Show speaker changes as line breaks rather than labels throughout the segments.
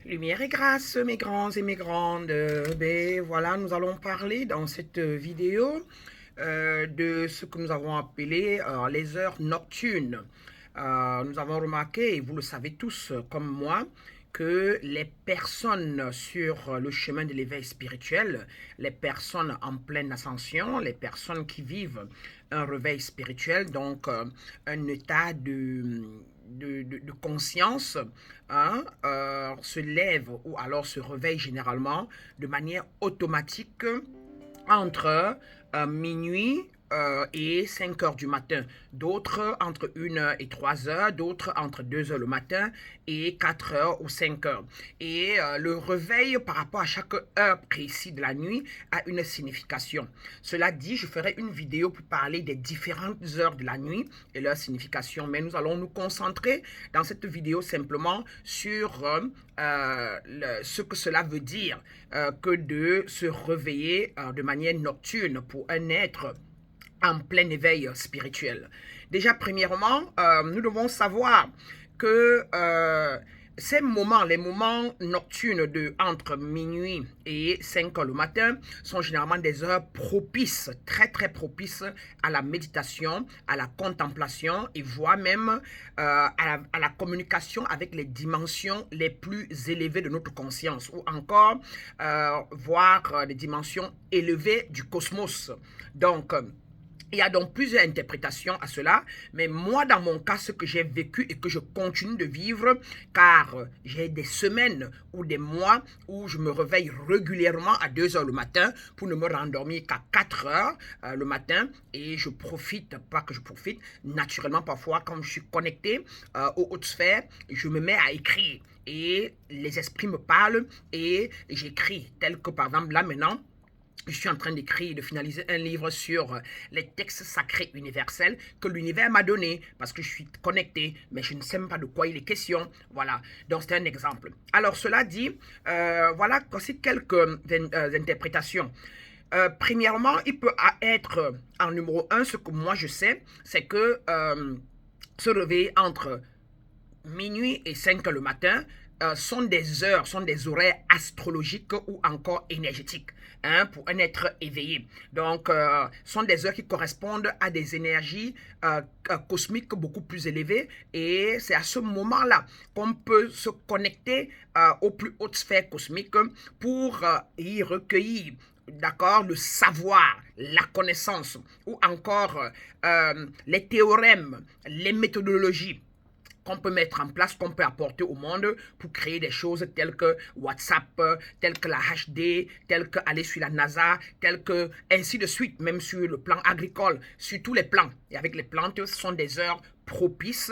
Lumière et grâce, mes grands et mes grandes. Ben voilà, nous allons parler dans cette vidéo de ce que nous avons appelé les heures nocturnes. Nous avons remarqué, et vous le savez tous comme moi, que les personnes sur le chemin de l'éveil spirituel, les personnes en pleine ascension, les personnes qui vivent un réveil spirituel, donc un état de conscience, hein, se lève ou alors se réveille généralement de manière automatique entre minuit et 5 heures du matin, d'autres entre 1 heure et 3 heures, d'autres entre 2 heures le matin et 4 heures ou 5 heures. Et le réveil par rapport à chaque heure précise de la nuit a une signification. Cela dit, je ferai une vidéo pour parler des différentes heures de la nuit et leur signification, mais nous allons nous concentrer dans cette vidéo simplement sur ce que cela veut dire que de se réveiller de manière nocturne pour un être en plein éveil spirituel. Déjà, premièrement, nous devons savoir que ces moments, les moments nocturnes de entre minuit et 5 heures le matin sont généralement des heures propices, très très propices à la méditation, à la contemplation et voire même à la communication avec les dimensions les plus élevées de notre conscience ou encore voir des dimensions élevées du cosmos. Donc, il y a donc plusieurs interprétations à cela, mais moi, dans mon cas, ce que j'ai vécu et que je continue de vivre, car j'ai des semaines ou des mois où je me réveille régulièrement à 2 heures le matin pour ne me rendormir qu'à 4 heures le matin, et je profite, pas que je profite, naturellement parfois quand je suis connecté aux hautes sphères, je me mets à écrire et les esprits me parlent et j'écris, tel que par exemple là maintenant, je suis en train d'écrire, de finaliser un livre sur les textes sacrés universels que l'univers m'a donné parce que je suis connecté, mais je ne sais même pas de quoi il est question. Voilà, donc c'est un exemple. Alors cela dit, voilà aussi quelques interprétations. Premièrement, il peut être en numéro un, ce que moi je sais, c'est que se réveiller entre minuit et 5 heures le matin sont des heures, sont des horaires astrologiques ou encore énergétiques hein, pour un être éveillé. Donc, sont des heures qui correspondent à des énergies cosmiques beaucoup plus élevées et c'est à ce moment-là qu'on peut se connecter aux plus hautes sphères cosmiques pour y recueillir d'accord, le savoir, la connaissance, ou encore les théorèmes, les méthodologies qu'on peut mettre en place, qu'on peut apporter au monde pour créer des choses telles que WhatsApp, telles que la HD, telles que aller sur la NASA, telles que ainsi de suite, même sur le plan agricole, sur tous les plans. Et avec les plantes, ce sont des heures propices,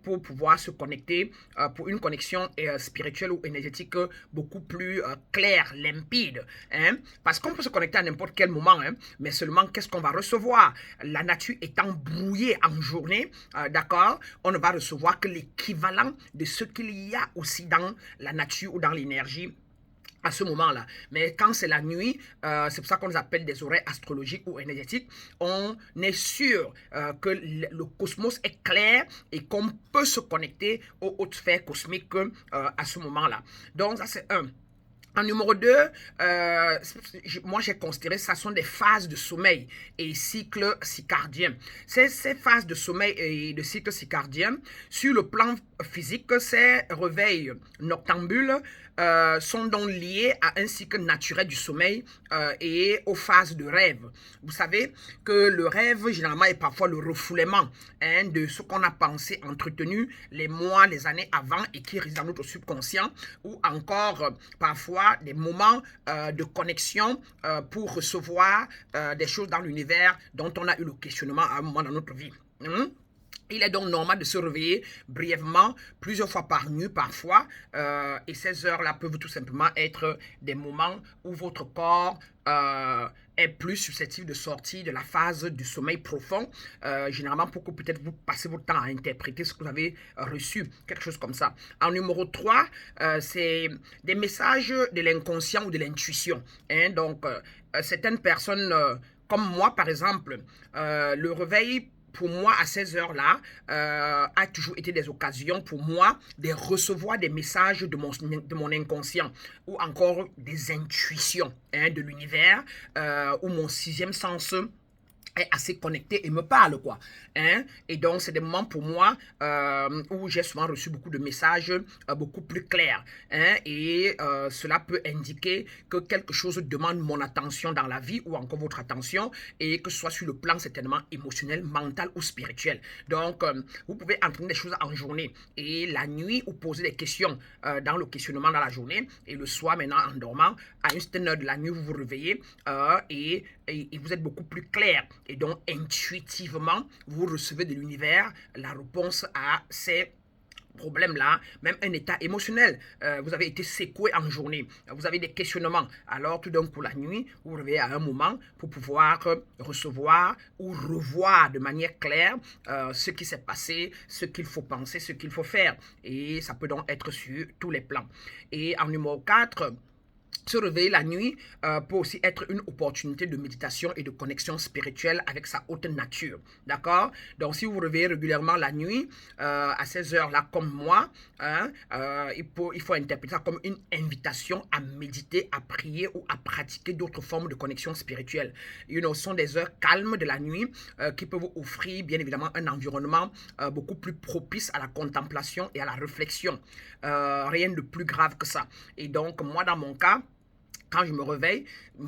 pour pouvoir se connecter, pour une connexion spirituelle ou énergétique beaucoup plus claire, limpide. Hein? Parce qu'on peut se connecter à n'importe quel moment, hein, mais seulement qu'est-ce qu'on va recevoir? La nature étant brouillée en journée, d'accord, on ne va recevoir que l'équivalent de ce qu'il y a aussi dans la nature ou dans l'énergie à ce moment-là. Mais quand c'est la nuit, c'est pour ça qu'on les appelle des horaires astrologiques ou énergétiques, on est sûr que le cosmos est clair et qu'on peut se connecter aux hautes sphères cosmiques à ce moment-là. Donc ça c'est un. En numéro 2, moi j'ai considéré que ça sont des phases de sommeil et cycle circadien. Ces phases de sommeil et de cycle circadien, sur le plan physique, ces réveils noctambules sont donc liés à un cycle naturel du sommeil et aux phases de rêve. Vous savez que le rêve, généralement, est parfois le refoulement hein, de ce qu'on a pensé, entretenu les mois, les années avant et qui réside dans notre subconscient, ou encore parfois des moments de connexion pour recevoir des choses dans l'univers dont on a eu le questionnement à un moment dans notre vie. Il est donc normal de se réveiller brièvement, plusieurs fois par nuit parfois, et ces heures-là peuvent tout simplement être des moments où votre corps est plus susceptible de sortir de la phase du sommeil profond, généralement pour que peut-être vous passez votre temps à interpréter ce que vous avez reçu, quelque chose comme ça. En numéro 3, c'est des messages de l'inconscient ou de l'intuition. Hein? Donc, certaines personnes, comme moi par exemple, le réveil pour moi, à ces heures-là, a toujours été des occasions pour moi de recevoir des messages de mon inconscient ou encore des intuitions de l'univers où mon sixième sens est assez connecté et me parle, quoi. Et donc, c'est des moments pour moi où j'ai souvent reçu beaucoup de messages beaucoup plus clairs. Et cela peut indiquer que quelque chose demande mon attention dans la vie ou encore votre attention, et que ce soit sur le plan certainement émotionnel, mental ou spirituel. Donc, vous pouvez entraîner des choses en journée et la nuit, ou poser des questions dans le questionnement dans la journée, et le soir, maintenant, en dormant, à une certaine heure de la nuit, vous vous réveillez et vous êtes beaucoup plus clair. Et donc, intuitivement, vous recevez de l'univers la réponse à ces problèmes-là, même un état émotionnel. Vous avez été secoué en journée, vous avez des questionnements. Alors, tout d'un coup, la nuit, vous vous réveillez à un moment pour pouvoir recevoir ou revoir de manière claire ce qui s'est passé, ce qu'il faut penser, ce qu'il faut faire. Et ça peut donc être sur tous les plans. Et en numéro 4, se réveiller la nuit peut aussi être une opportunité de méditation et de connexion spirituelle avec sa haute nature. D'accord? Donc, si vous vous réveillez régulièrement la nuit, à ces heures-là, comme moi, il faut interpréter ça comme une invitation à méditer, à prier ou à pratiquer d'autres formes de connexion spirituelle. Ce sont des heures calmes de la nuit qui peuvent vous offrir, bien évidemment, un environnement beaucoup plus propice à la contemplation et à la réflexion. Rien de plus grave que ça. Et donc, moi, dans mon cas, quand je me réveille,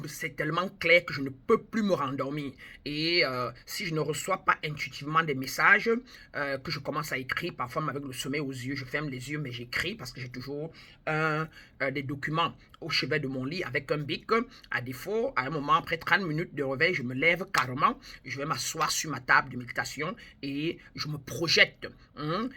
c'est tellement clair que je ne peux plus me rendormir. Et si je ne reçois pas intuitivement des messages que je commence à écrire, parfois avec le sommeil aux yeux, je ferme les yeux, mais j'écris parce que j'ai toujours des documents au chevet de mon lit avec un bic. À défaut, à un moment, après 30 minutes de réveil, je me lève carrément, je vais m'asseoir sur ma table de méditation et je me projette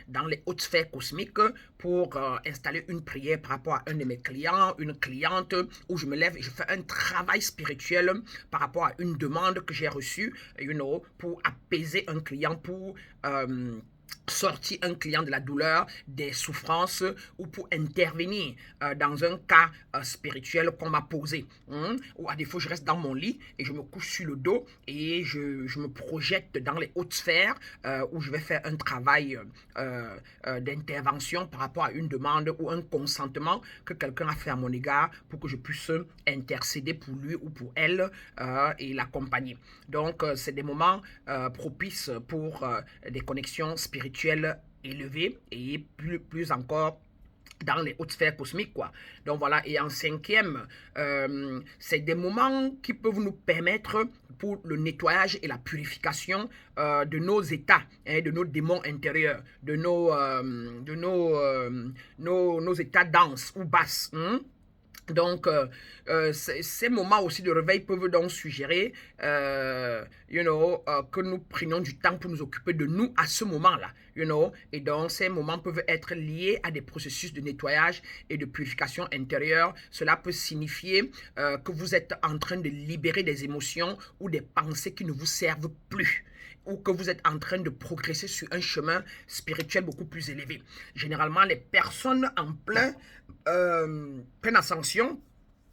dans les hautes sphères cosmiques pour installer une prière par rapport à un de mes clients, une cliente, où je me lève et je fais un travail spirituel par rapport à une demande que j'ai reçue, pour apaiser un client, pour sortir un client de la douleur, des souffrances, ou pour intervenir dans un cas spirituel qu'on m'a posé. Ou à défaut, je reste dans mon lit et je me couche sur le dos et je me projette dans les hautes sphères où je vais faire un travail d'intervention par rapport à une demande ou un consentement que quelqu'un a fait à mon égard pour que je puisse intercéder pour lui ou pour elle et l'accompagner. Donc, c'est des moments propices pour des connexions spirituelles élevées et plus encore dans les hautes sphères cosmiques, quoi. Donc voilà, et en cinquième, c'est des moments qui peuvent nous permettre pour le nettoyage et la purification de nos états, de nos démons intérieurs, de nos états denses ou basses. Donc, ces moments aussi de réveil peuvent donc suggérer, que nous prenions du temps pour nous occuper de nous à ce moment-là, Et donc, ces moments peuvent être liés à des processus de nettoyage et de purification intérieure. Cela peut signifier que vous êtes en train de libérer des émotions ou des pensées qui ne vous servent plus, ou que vous êtes en train de progresser sur un chemin spirituel beaucoup plus élevé. Généralement, les personnes en pleine ascension,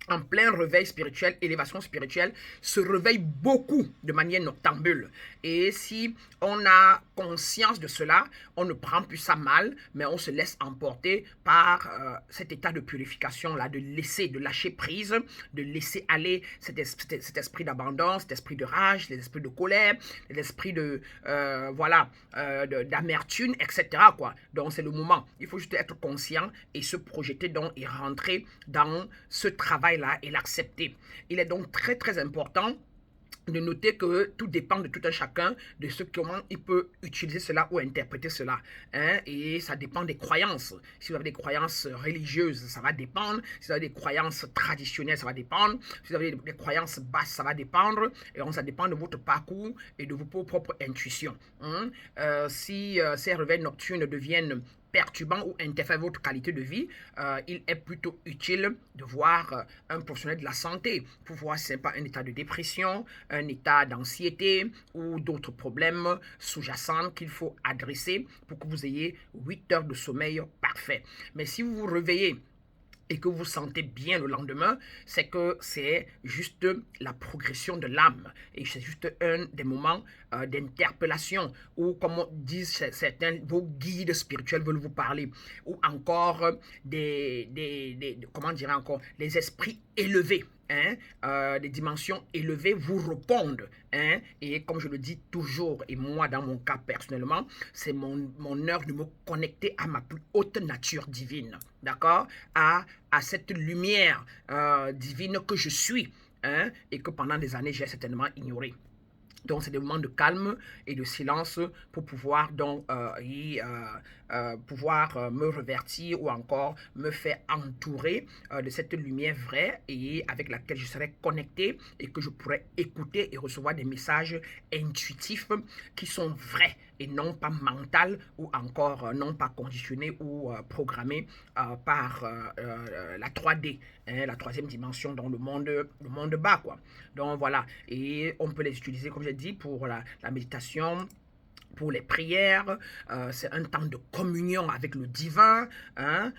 en plein réveil spirituel, élévation spirituelle, se réveille beaucoup de manière noctambule. Et si on a conscience de cela, on ne prend plus ça mal, mais on se laisse emporter par cet état de purification-là, de lâcher prise, de laisser aller cet esprit d'abandon, cet esprit de rage, cet esprit de colère, cet esprit d'amertume, etc., quoi. Donc, c'est le moment. Il faut juste être conscient et se projeter donc et rentrer dans ce travail là et l'accepter. Il est donc très très important de noter que tout dépend de tout un chacun, de comment il peut utiliser cela ou interpréter cela. Et ça dépend des croyances. Si vous avez des croyances religieuses, ça va dépendre. Si vous avez des croyances traditionnelles, ça va dépendre. Si vous avez des croyances basses, ça va dépendre. Et donc, ça dépend de votre parcours et de vos propres intuitions. Si ces réveils nocturnes deviennent perturbant ou interfère votre qualité de vie, il est plutôt utile de voir un professionnel de la santé pour voir si ce n'est pas un état de dépression, un état d'anxiété ou d'autres problèmes sous-jacents qu'il faut adresser pour que vous ayez 8 heures de sommeil parfait. Mais si vous vous réveillez et que vous sentez bien le lendemain, c'est que c'est juste la progression de l'âme. Et c'est juste un des moments d'interpellation où, comme disent certains, vos guides spirituels veulent vous parler. Ou encore comment dirais encore, les esprits élevés. Hein, des dimensions élevées vous répondent. Hein, et comme je le dis toujours, et moi dans mon cas personnellement, c'est mon heure de me connecter à ma plus haute nature divine. D'accord, à cette lumière divine que je suis, hein, et que pendant des années j'ai certainement ignoré. Donc, c'est des moments de calme et de silence pour pouvoir donc me revertir ou encore me faire entourer de cette lumière vraie et avec laquelle je serai connecté et que je pourrai écouter et recevoir des messages intuitifs qui sont vrais et non pas mental ou encore non pas conditionné ou programmé par la 3D, hein, la troisième dimension dans le monde bas, quoi. Donc voilà, et on peut les utiliser, comme j'ai dit, pour la méditation, pour les prières, c'est un temps de communion avec le divin, hein,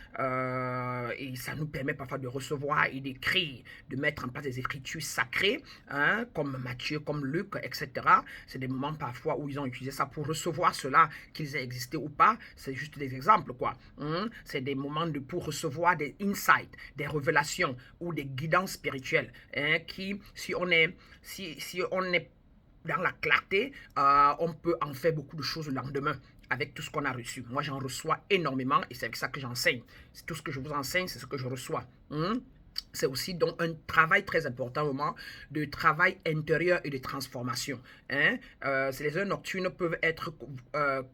et ça nous permet parfois de recevoir et d'écrire, de mettre en place des écritures sacrées, hein, comme Matthieu, comme Luc, etc. C'est des moments parfois où ils ont utilisé ça pour recevoir cela, qu'ils aient existé ou pas, c'est juste des exemples, quoi. Hein. C'est des moments pour recevoir des insights, des révélations ou des guidances spirituelles, hein, qui, si on est dans la clarté, on peut en faire beaucoup de choses le lendemain avec tout ce qu'on a reçu. Moi, j'en reçois énormément et c'est avec ça que j'enseigne. Tout ce que je vous enseigne, c'est ce que je reçois. C'est aussi donc un travail très important, moment de travail intérieur et de transformation. Hein? Les heures nocturnes peuvent être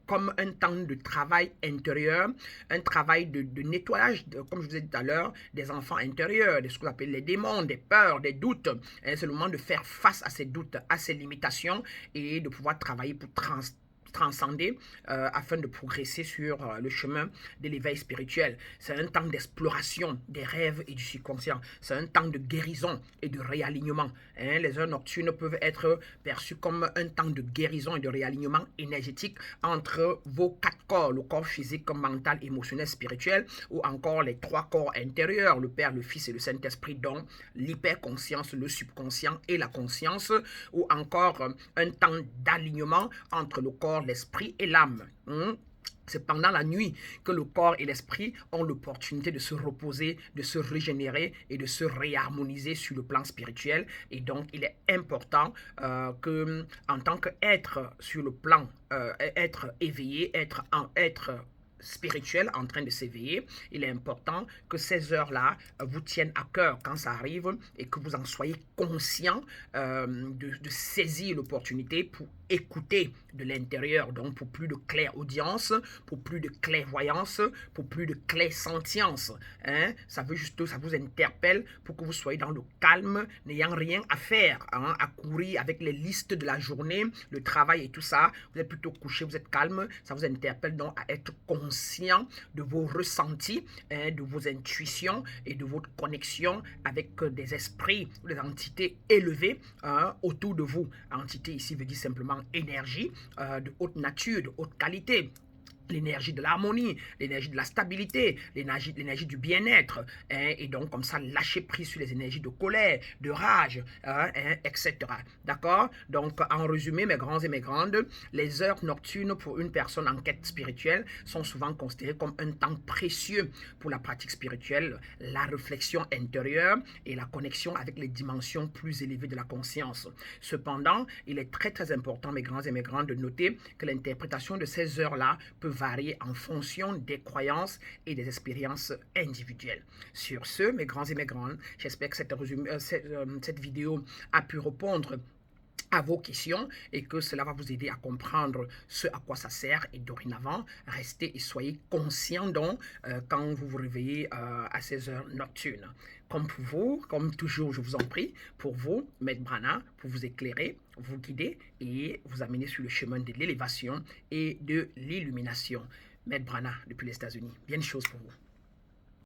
comme un temps de travail intérieur, un travail de nettoyage, comme je vous ai dit tout à l'heure, des enfants intérieurs, de ce qu'on appelle les démons, des peurs, des doutes. Hein? C'est le moment de faire face à ces doutes, à ces limitations et de pouvoir travailler pour transcender afin de progresser sur le chemin de l'éveil spirituel. C'est un temps d'exploration des rêves et du subconscient. C'est un temps de guérison et de réalignement. Hein, les heures nocturnes peuvent être perçues comme un temps de guérison et de réalignement énergétique entre vos 4 corps, le corps physique, mental, émotionnel, spirituel, ou encore les 3 corps intérieurs, le Père, le Fils et le Saint-Esprit, dont l'hyperconscience, le subconscient et la conscience, ou encore un temps d'alignement entre le corps, l'esprit et l'âme. C'est pendant la nuit que le corps et l'esprit ont l'opportunité de se reposer, de se régénérer et de se réharmoniser sur le plan spirituel. Et donc, il est important que, en tant qu'être sur le plan, être éveillé, être spirituel en train de s'éveiller, il est important que ces heures-là vous tiennent à cœur quand ça arrive et que vous en soyez conscient de saisir l'opportunité pour écouter de l'intérieur, donc pour plus de clairaudience, pour plus de clairvoyance, pour plus de clairsentience. Hein? Ça vous interpelle pour que vous soyez dans le calme, n'ayant rien à faire, hein, à courir avec les listes de la journée, le travail et tout ça. Vous êtes plutôt couché, vous êtes calme, ça vous interpelle donc à être conscient de vos ressentis, hein, de vos intuitions et de votre connexion avec des esprits, des entités élevées hein, autour de vous. Entité ici veut dire simplement énergie de haute nature, de haute qualité. L'énergie de l'harmonie, l'énergie de la stabilité, l'énergie du bien-être, hein, et donc comme ça lâcher prise sur les énergies de colère, de rage, etc. D'accord? Donc en résumé, mes grands et mes grandes, les heures nocturnes pour une personne en quête spirituelle sont souvent considérées comme un temps précieux pour la pratique spirituelle, la réflexion intérieure et la connexion avec les dimensions plus élevées de la conscience. Cependant, il est très très important, mes grands et mes grandes, de noter que l'interprétation de ces heures-là peut varier en fonction des croyances et des expériences individuelles. Sur ce, mes grands et mes grandes, j'espère que cette vidéo a pu répondre à vos questions et que cela va vous aider à comprendre ce à quoi ça sert et dorénavant, restez et soyez conscients donc quand vous vous réveillez à ces heures nocturnes. Comme pour vous, comme toujours, je vous en prie, pour vous, Maître Brana, pour vous éclairer, vous guider et vous amener sur le chemin de l'élévation et de l'illumination. Maître Brana, depuis les États-Unis, bien de choses pour vous.